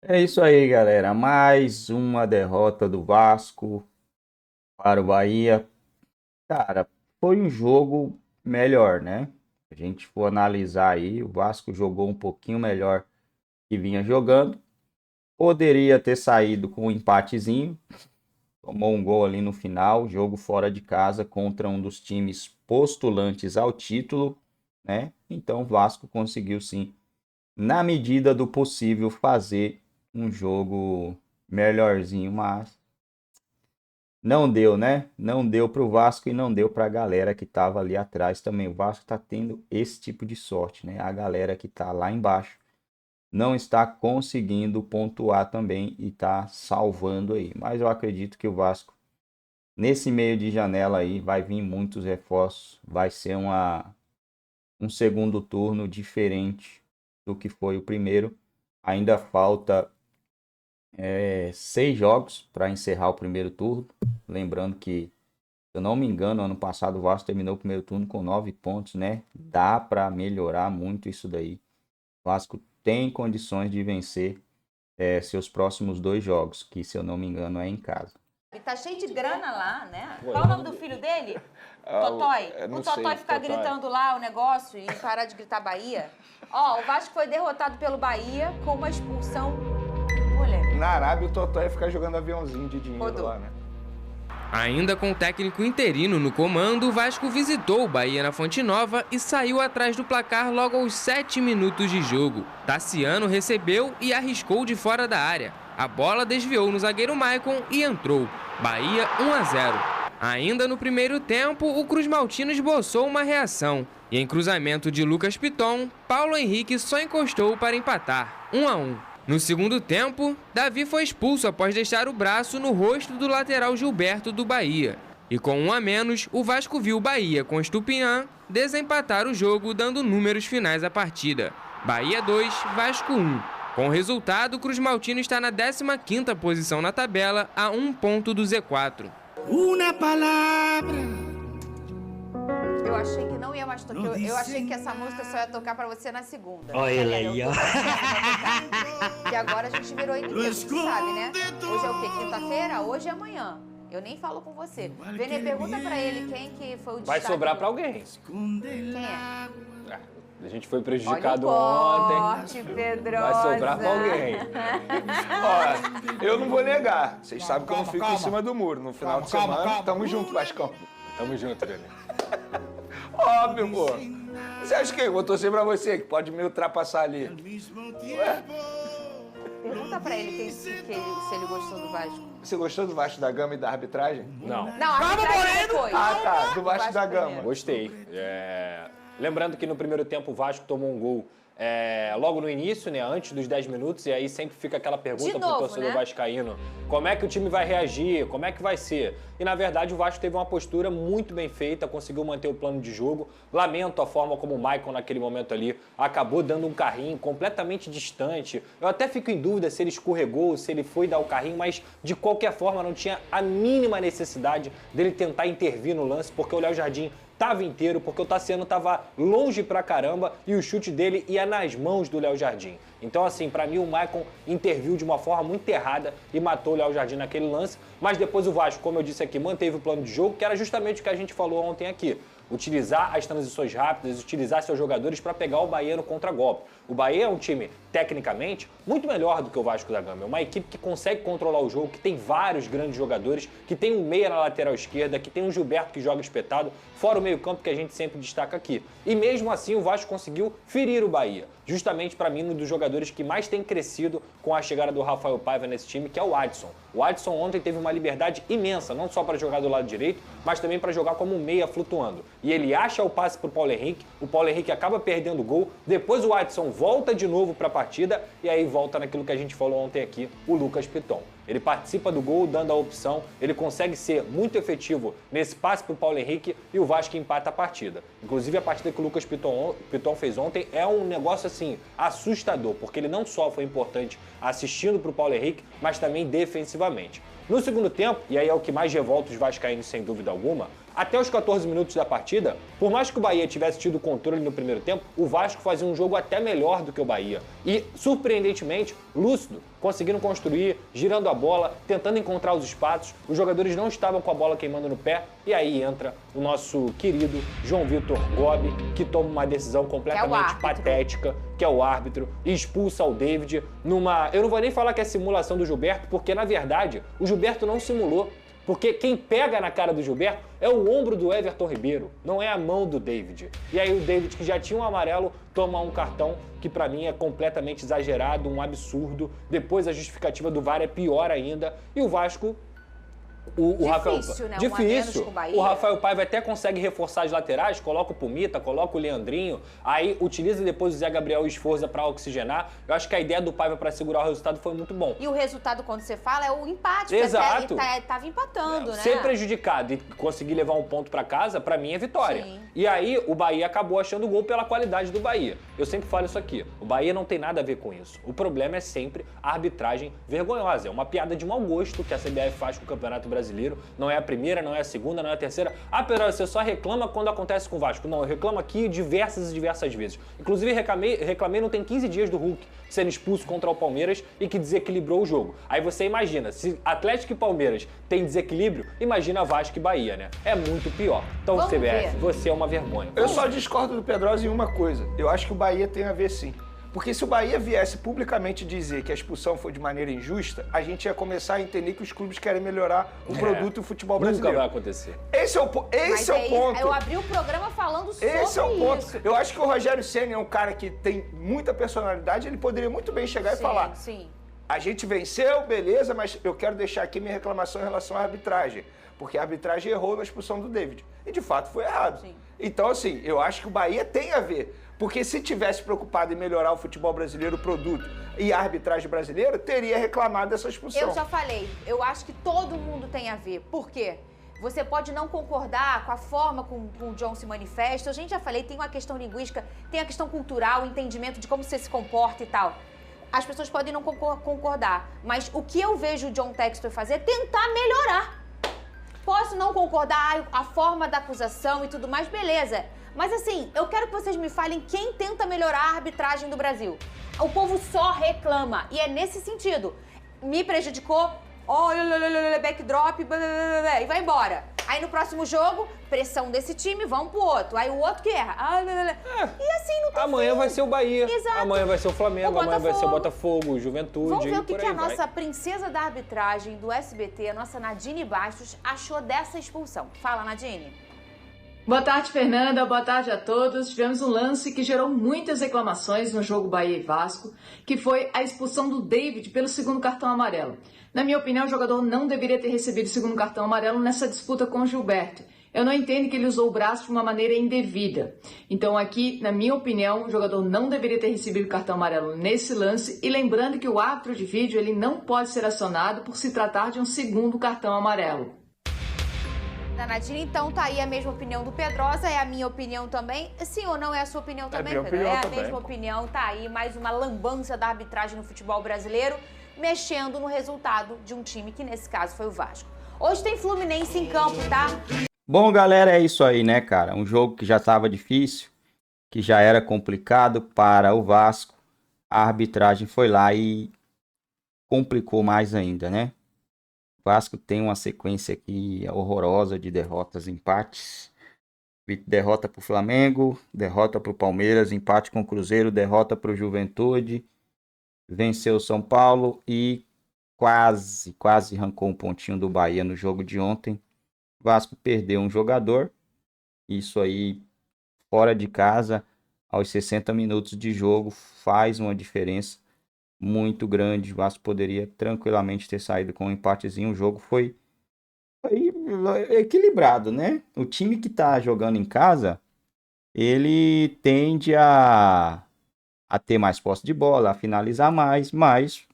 É isso aí, galera. Mais uma derrota do Vasco para o Bahia. Cara, foi um jogo melhor, né? A gente for analisar aí, o Vasco jogou um pouquinho melhor que vinha jogando. Poderia ter saído com um empatezinho, tomou um gol ali no final, jogo fora de casa contra um dos times postulantes ao título, né? Então o Vasco conseguiu sim, na medida do possível, fazer um jogo melhorzinho, mas não deu, né? Não deu para o Vasco e não deu para a galera que estava ali atrás também. O Vasco está tendo esse tipo de sorte, né? A galera que está lá embaixo não está conseguindo pontuar também e está salvando aí. Mas eu acredito que o Vasco, nesse meio de janela aí, vai vir muitos reforços. Vai ser um segundo turno diferente do que foi o primeiro. Ainda falta 6 jogos para encerrar o primeiro turno. Lembrando que, se eu não me engano, ano passado o Vasco terminou o primeiro turno com 9 pontos, né? Dá para melhorar muito isso daí. O Vasco tem condições de vencer seus próximos 2 jogos, que, se eu não me engano, é em casa. E tá cheio de grana lá, né? Qual o nome do filho dele? Totói. O Totói ficar gritando lá o negócio e parar de gritar Bahia. Ó, o Vasco foi derrotado pelo Bahia com uma expulsão polêmica. Na Arábia, o Totó ia ficar jogando aviãozinho de dinheiro Rodou. lá, né? Ainda com o técnico interino no comando, o Vasco visitou o Bahia na Fonte Nova e saiu atrás do placar logo aos 7 minutos de jogo. Tassiano recebeu e arriscou de fora da área. A bola desviou no zagueiro Maicon e entrou. Bahia 1-0. Ainda no primeiro tempo, o Cruz Maltino esboçou uma reação. E em cruzamento de Lucas Piton, Paulo Henrique só encostou para empatar, 1-1. No segundo tempo, Davi foi expulso após deixar o braço no rosto do lateral Gilberto do Bahia. E com 1 a menos, o Vasco viu o Bahia com Estupinhan desempatar o jogo, dando números finais à partida. Bahia 2, Vasco 1. Com o resultado, o Cruz Maltino está na 15ª posição na tabela, a 1 ponto do Z4. Uma palavra. Eu achei que não ia mais tocar. Eu achei que essa música só ia tocar pra você na segunda. Olha ele aí, ó. E agora a gente virou inimigo, você sabe, né? Hoje é o quê? Quinta-feira? Hoje é amanhã. Eu nem falo com você. Vene, pergunta pra ele quem que foi o destaque. Vai sobrar pra alguém. Quem é? A gente foi Olha prejudicado o ontem. corte, Pedrosa. Vai sobrar pra alguém. Ó, eu não vou negar. Vocês sabem que eu não fico em cima do muro. No final de semana, tamo junto, Vascão. Tamo junto, Vene. Óbvio, pô. Você acha que eu vou torcer pra você, que pode me ultrapassar ali? Ué, Pergunta pra ele se ele gostou do Vasco. você gostou do Vasco da Gama e da arbitragem? Não, Não, a arbitragem depois. Ah, tá. Do Vasco da Gama. primeiro. gostei. Lembrando que no primeiro tempo o Vasco tomou um gol logo no início, né, antes dos 10 minutos, e aí sempre fica aquela pergunta De pro novo, torcedor né? vascaíno, como é que o time vai reagir, como é que vai ser? E na verdade o Vasco teve uma postura muito bem feita, conseguiu manter o plano de jogo. Lamento a forma como o Maicon naquele momento ali acabou dando um carrinho completamente distante. Eu até fico em dúvida se ele escorregou, se ele foi dar o carrinho, mas de qualquer forma não tinha a mínima necessidade dele tentar intervir no lance, porque o Léo Jardim estava inteiro, porque o Tassiano estava longe pra caramba e o chute dele ia nas mãos do Léo Jardim. Então, assim, pra mim o Maicon interviu de uma forma muito errada e matou o Léo Jardim naquele lance, mas depois o Vasco, como eu disse aqui, manteve o plano de jogo, que era justamente o que a gente falou ontem aqui. Utilizar as transições rápidas, utilizar seus jogadores para pegar o Bahia no contragolpe. O Bahia é um time, tecnicamente, muito melhor do que o Vasco da Gama. É uma equipe que consegue controlar o jogo, que tem vários grandes jogadores, que tem um meia na lateral esquerda, que tem um Gilberto que joga espetado, fora o meio-campo que a gente sempre destaca aqui. E mesmo assim o Vasco conseguiu ferir o Bahia. Justamente, para mim, um dos jogadores que mais tem crescido com a chegada do Rafael Paiva nesse time, que é o Adson. O Adson ontem teve uma liberdade imensa, não só para jogar do lado direito, mas também para jogar como um meia flutuando. E ele acha o passe para o Paulo Henrique acaba perdendo o gol, depois o Adson volta de novo para a partida e aí volta naquilo que a gente falou ontem aqui, o Lucas Piton. Ele participa do gol, dando a opção, ele consegue ser muito efetivo nesse passe para o Paulo Henrique e o Vasco empata a partida. Inclusive a partida que o Lucas Piton fez ontem é um negócio assim, assustador, porque ele não só foi importante assistindo para o Paulo Henrique, mas também defensivamente. No segundo tempo, e aí é o que mais revolta os vascaínos sem dúvida alguma, Até os 14 minutos da partida, por mais que o Bahia tivesse tido controle no primeiro tempo, o Vasco fazia um jogo até melhor do que o Bahia. E, surpreendentemente, lúcido, conseguindo construir, girando a bola, tentando encontrar os espaços. Os jogadores não estavam com a bola queimando no pé. E aí entra o nosso querido João Vitor Gobi, que toma uma decisão completamente patética, que é o árbitro, e expulsa o David numa... Eu não vou nem falar que é simulação do Gilberto, porque, na verdade, o Gilberto não simulou. Porque quem pega na cara do Gilberto é o ombro do Everton Ribeiro, não é a mão do David. E aí o David, que já tinha um amarelo, toma um cartão que pra mim é completamente exagerado, um absurdo. Depois a justificativa do VAR é pior ainda. E o Vasco... Difícil, né? Difícil. O Rafael Paiva até consegue reforçar as laterais, coloca o Pumita, coloca o Leandrinho, aí utiliza depois o Zé Gabriel e Sforza para oxigenar. Eu acho que a ideia do Paiva para segurar o resultado foi muito bom. E o resultado, quando você fala, é o empate. Exato. Tava empatando, né? Ser prejudicado e conseguir levar um ponto para casa, para mim é vitória. Sim. E aí o Bahia acabou achando o gol pela qualidade do Bahia. Eu sempre falo isso aqui, o Bahia não tem nada a ver com isso. O problema é sempre a arbitragem vergonhosa. É uma piada de mau gosto que a CBF faz com o Campeonato Brasileiro. Não é a primeira, não é a segunda, não é a terceira. Ah, Pedro, você só reclama quando acontece com o Vasco. Não, eu reclamo aqui diversas e diversas vezes. Inclusive, reclamei não tem 15 dias do Hulk sendo expulso contra o Palmeiras e que desequilibrou o jogo. Aí você imagina, se Atlético e Palmeiras tem desequilíbrio, imagina Vasco e Bahia, né? É muito pior. Então, Vamos CBF, ver. você é uma vergonha. Eu só discordo do Pedrosa em uma coisa. Eu acho que o Bahia tem a ver sim. Porque se o Bahia viesse publicamente dizer que a expulsão foi de maneira injusta, a gente ia começar a entender que os clubes querem melhorar o produto do futebol brasileiro. Nunca vai acontecer. Esse é o ponto. Eu abri o programa falando sobre isso. Esse é o ponto. Eu acho que o Rogério Ceni é um cara que tem muita personalidade, ele poderia muito bem chegar e falar: Sim. a gente venceu, beleza, mas eu quero deixar aqui minha reclamação em relação à arbitragem. Porque a arbitragem errou na expulsão do David. E de fato foi errado. Sim. Então, assim, eu acho que o Bahia tem a ver. Porque se tivesse preocupado em melhorar o futebol brasileiro, o produto e a arbitragem brasileira, teria reclamado dessa expulsão. Eu já falei, eu acho que todo mundo tem a ver. Por quê? Você pode não concordar com a forma como o John se manifesta. A gente já falei, tem uma questão linguística, tem a questão cultural, o entendimento de como você se comporta e tal. As pessoas podem não concordar, mas o que eu vejo o John Textor fazer é tentar melhorar. Posso não concordar a forma da acusação e tudo mais, beleza. Mas assim, eu quero que vocês me falem quem tenta melhorar a arbitragem do Brasil. O povo só reclama. E é nesse sentido. Me prejudicou, backdrop, e vai embora. Aí no próximo jogo, pressão desse time, vamos pro outro. Aí o outro que erra. E assim não tem Amanhã fim. vai ser o Bahia. Exato. Amanhã vai ser o Flamengo, O amanhã vai ser o Botafogo. Botafogo, o Juventude. Vamos ver o que por a aí vai. nossa princesa da arbitragem do SBT, a nossa Nadine Bastos, achou dessa expulsão. Fala, Nadine. Boa tarde, Fernanda. Boa tarde a todos. Tivemos um lance que gerou muitas reclamações no jogo Bahia e Vasco, que foi a expulsão do David pelo segundo cartão amarelo. Na minha opinião, o jogador não deveria ter recebido o segundo cartão amarelo nessa disputa com o Gilberto. Eu não entendo que ele usou o braço de uma maneira indevida. Então aqui, na minha opinião, o jogador não deveria ter recebido o cartão amarelo nesse lance. E lembrando que o árbitro de vídeo ele não pode ser acionado por se tratar de um segundo cartão amarelo. Da Nadine, então tá aí a mesma opinião do Pedrosa, é a minha opinião também. Sim ou não é a sua opinião também, minha Pedro? opinião É a também. mesma opinião, tá aí mais uma lambança da arbitragem no futebol brasileiro, mexendo no resultado de um time que nesse caso foi o Vasco. Hoje tem Fluminense em campo, tá? Bom, galera, é isso aí, né, cara? Um jogo que já estava difícil, que já era complicado para o Vasco. A arbitragem foi lá e complicou mais ainda, né? O Vasco tem uma sequência aqui horrorosa de derrotas, empates. Derrota para o Flamengo, derrota para o Palmeiras, empate com o Cruzeiro, derrota para o Juventude, venceu o São Paulo e quase arrancou um pontinho do Bahia no jogo de ontem. O Vasco perdeu um jogador, isso aí fora de casa, aos 60 minutos de jogo, faz uma diferença muito grande. O Vasco poderia tranquilamente ter saído com um empatezinho. O jogo foi equilibrado, né? O time que tá jogando em casa, ele tende a ter mais posse de bola, a finalizar mais, mas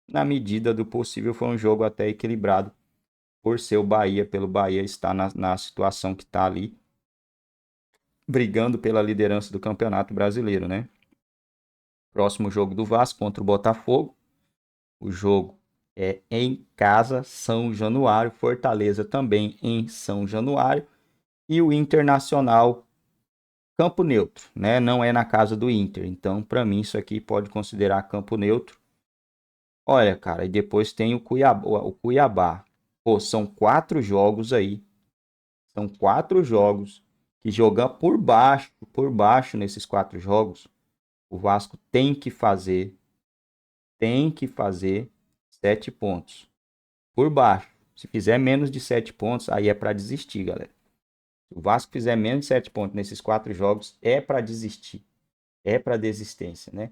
na medida do possível foi um jogo até equilibrado por ser o Bahia, pelo Bahia estar na situação que está ali, brigando pela liderança do Campeonato Brasileiro, né? Próximo jogo do Vasco contra o Botafogo. O jogo é em casa, São Januário. Fortaleza também em São Januário. E o Internacional, campo neutro, né? Não é na casa do Inter. Então, para mim, isso aqui pode considerar campo neutro. Olha, cara, e depois tem o Cuiabá. Pô, são 4 jogos aí. São 4 jogos que jogar por baixo nesses 4 jogos, o Vasco tem que fazer 7 pontos. Por baixo. Se fizer menos de 7 pontos, aí é para desistir, galera. Se o Vasco fizer menos de 7 pontos nesses 4 jogos, é para desistir. É para desistência, né?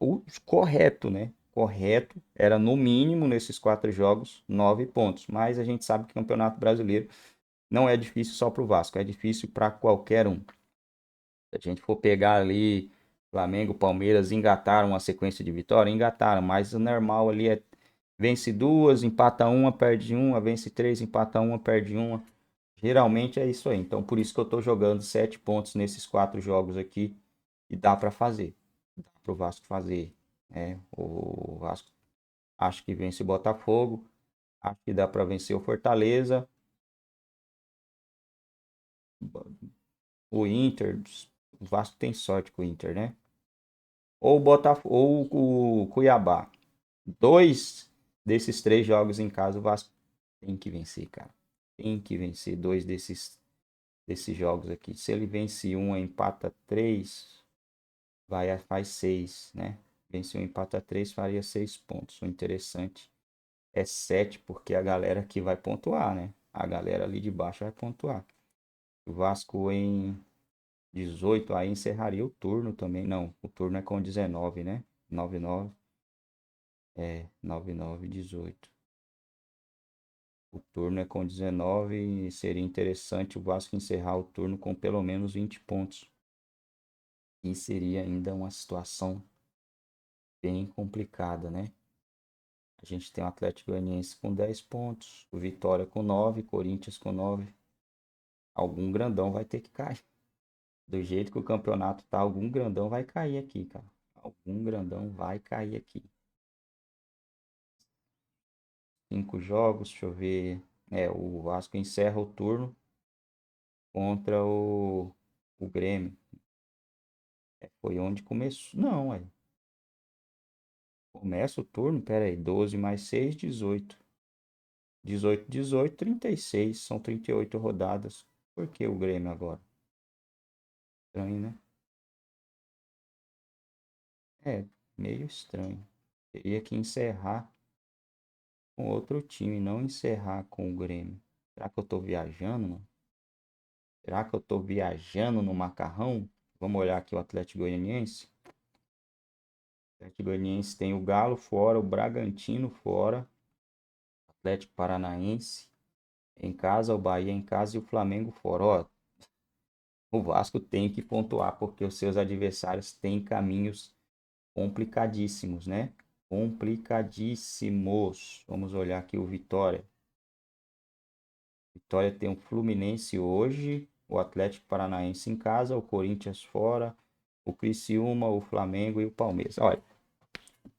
O correto, né? Correto era no mínimo nesses 4 jogos 9 pontos. Mas a gente sabe que o Campeonato Brasileiro não é difícil só para o Vasco, é difícil para qualquer um. Se a gente for pegar ali, Flamengo, Palmeiras engataram uma sequência de vitória, engataram, mas o normal ali é vence 2, empata uma, perde uma, vence 3, empata uma, perde uma. Geralmente é isso aí. Então por isso que eu estou jogando 7 pontos nesses 4 jogos aqui e dá para fazer. Dá para o Vasco fazer. O Vasco acho que vence o Botafogo, acho que dá para vencer o Fortaleza. O Inter, o Vasco tem sorte com o Inter, né? Ou o Botafogo, ou o Cuiabá. 2 desses 3 jogos em casa o Vasco tem que vencer, cara. Tem que vencer 2 desses jogos aqui. Se ele vence um, empata 3, faz 6, né? Vence um, empata 3, faria 6 pontos. O interessante é 7, porque a galera aqui vai pontuar, né? A galera ali de baixo vai pontuar. O Vasco em 18, aí encerraria o turno também. Não, o turno é com 19, né? 9-9. 9-9, 18. O turno é com 19 e seria interessante o Vasco encerrar o turno com pelo menos 20 pontos. E seria ainda uma situação bem complicada, né? A gente tem o Atlético Goianiense com 10 pontos, o Vitória com 9, Corinthians com 9. Algum grandão vai ter que cair. Do jeito que o campeonato tá, algum grandão vai cair aqui, cara. Algum grandão vai cair aqui. 5 jogos, deixa eu ver. O Vasco encerra o turno contra o Grêmio. Foi onde começou. Não, começa o turno, pera aí. 12 mais 6, 18. 18, 18, 36. São 38 rodadas. Por que o Grêmio agora? Estranho, né? Meio estranho. Teria que encerrar com outro time, não encerrar com o Grêmio. Será que eu tô viajando, mano? Será que eu tô viajando no macarrão? Vamos olhar aqui o Atlético Goianiense. O Atlético Goianiense tem o Galo fora, o Bragantino fora, o Atlético Paranaense em casa, o Bahia em casa e o Flamengo fora. Ó, o Vasco tem que pontuar porque os seus adversários têm caminhos complicadíssimos, né? Complicadíssimos. Vamos olhar aqui o Vitória. Vitória tem o Fluminense hoje, o Atlético Paranaense em casa, o Corinthians fora, o Criciúma, o Flamengo e o Palmeiras. Olha,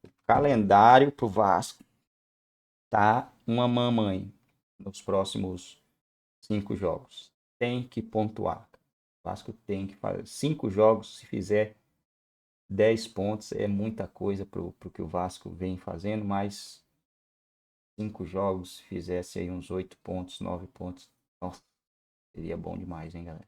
o calendário pro Vasco tá uma mamãe nos próximos 5 jogos. Tem que pontuar. O Vasco tem que fazer 5 jogos, se fizer 10 pontos é muita coisa pro que o Vasco vem fazendo, mas 5 jogos, se fizesse aí uns 8 pontos, 9 pontos, nossa, seria bom demais, hein, galera?